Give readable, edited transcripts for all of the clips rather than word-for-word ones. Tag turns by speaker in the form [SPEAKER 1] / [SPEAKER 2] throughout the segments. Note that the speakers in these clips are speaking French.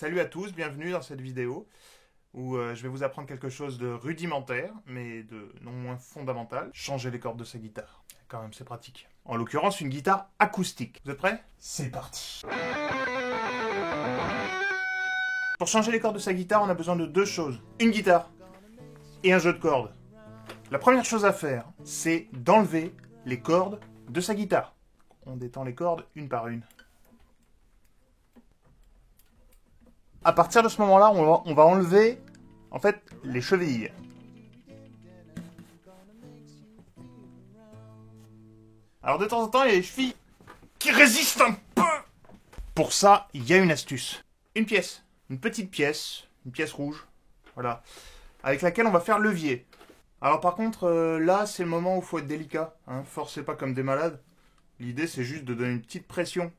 [SPEAKER 1] Salut à tous, bienvenue dans cette vidéo où je vais vous apprendre quelque chose de rudimentaire, mais de non moins fondamental. Changer les cordes de sa guitare. Quand même, c'est pratique. En l'occurrence, une guitare acoustique. Vous êtes prêts? C'est parti. Pour changer les cordes de sa guitare, on a besoin de deux choses. Une guitare et un jeu de cordes. La première chose à faire, c'est d'enlever les cordes de sa guitare. On détend les cordes une par une. À partir de ce moment-là, on va enlever, en fait, les chevilles. Alors de temps en temps, il y a les chevilles qui résistent un peu. Pour ça, il y a une astuce. Une pièce, une petite pièce, une pièce rouge, voilà, avec laquelle on va faire levier. Alors par contre, là, c'est le moment où il faut être délicat. Hein, forcez pas comme des malades. L'idée, c'est juste de donner une petite pression,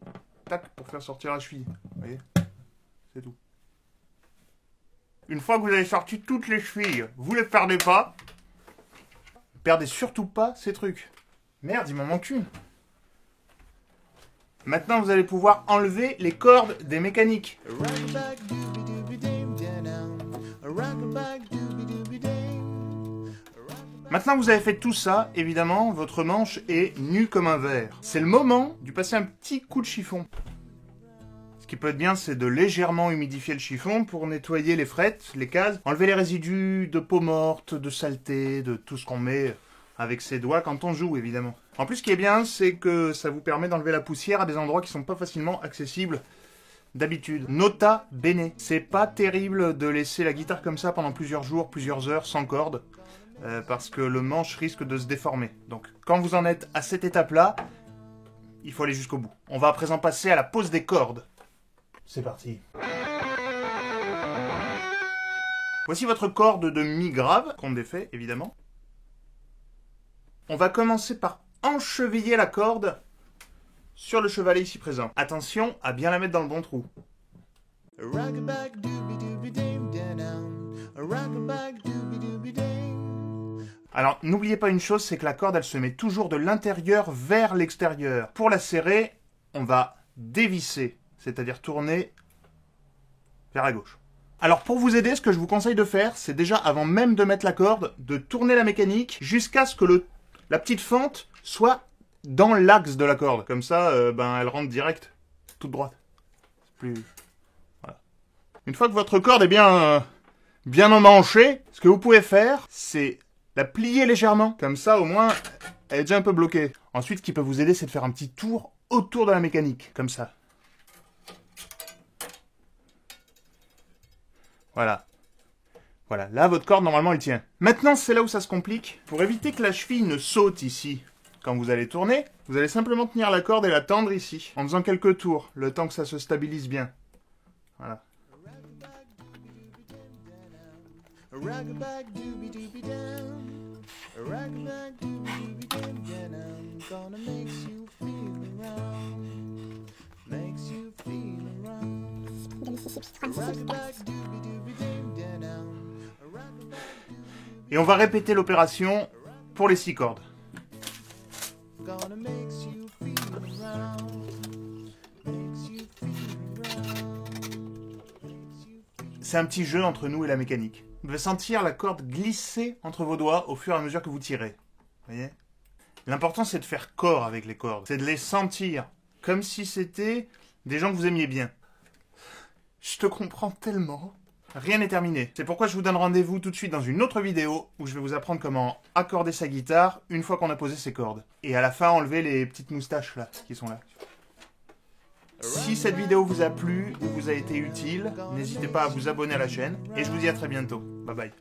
[SPEAKER 1] tac, pour faire sortir la cheville. Vous voyez? C'est tout. Une fois que vous avez sorti toutes les chevilles, vous les perdez pas. Perdez surtout pas ces trucs. Merde, il m'en manque une. Maintenant, vous allez pouvoir enlever les cordes des mécaniques. Maintenant que vous avez fait tout ça, évidemment, votre manche est nue comme un verre. C'est le moment de passer un petit coup de chiffon. Ce qui peut être bien, c'est de légèrement humidifier le chiffon pour nettoyer les frettes, les cases, enlever les résidus de peau morte, de saleté, de tout ce qu'on met avec ses doigts quand on joue, évidemment. En plus, ce qui est bien, c'est que ça vous permet d'enlever la poussière à des endroits qui sont pas facilement accessibles d'habitude. Nota bene. C'est pas terrible de laisser la guitare comme ça pendant plusieurs jours, plusieurs heures, sans corde, parce que le manche risque de se déformer. Donc, quand vous en êtes à cette étape-là, il faut aller jusqu'au bout. On va à présent passer à la pose des cordes. C'est parti. Voici votre corde de mi grave, qu'on défait évidemment. On va commencer par encheviller la corde sur le chevalet ici présent. Attention à bien la mettre dans le bon trou. Alors, n'oubliez pas une chose, c'est que la corde, elle se met toujours de l'intérieur vers l'extérieur. Pour la serrer, on va dévisser. C'est-à-dire tourner vers la gauche. Alors pour vous aider, ce que je vous conseille de faire, c'est déjà avant même de mettre la corde, de tourner la mécanique jusqu'à ce que la petite fente soit dans l'axe de la corde. Comme ça, elle rentre direct, toute droite. Plus... Voilà. Une fois que votre corde est bien emmanchée, ce que vous pouvez faire, c'est la plier légèrement. Comme ça, au moins, elle est déjà un peu bloquée. Ensuite, ce qui peut vous aider, c'est de faire un petit tour autour de la mécanique, comme ça. Voilà. Voilà, là, votre corde, normalement, elle tient. Maintenant, c'est là où ça se complique. Pour éviter que la cheville ne saute ici, quand vous allez tourner, vous allez simplement tenir la corde et la tendre ici, en faisant quelques tours, le temps que ça se stabilise bien. Voilà. Et on va répéter l'opération pour les 6 cordes. C'est un petit jeu entre nous et la mécanique. Vous devez sentir la corde glisser entre vos doigts au fur et à mesure que vous tirez. Vous voyez ? L'important, c'est de faire corps avec les cordes. C'est de les sentir, comme si c'était des gens que vous aimiez bien. Je te comprends tellement. Rien n'est terminé. C'est pourquoi je vous donne rendez-vous tout de suite dans une autre vidéo où je vais vous apprendre comment accorder sa guitare une fois qu'on a posé ses cordes. Et à la fin, enlever les petites moustaches là, qui sont là. Si cette vidéo vous a plu ou vous a été utile, n'hésitez pas à vous abonner à la chaîne. Et je vous dis à très bientôt. Bye bye.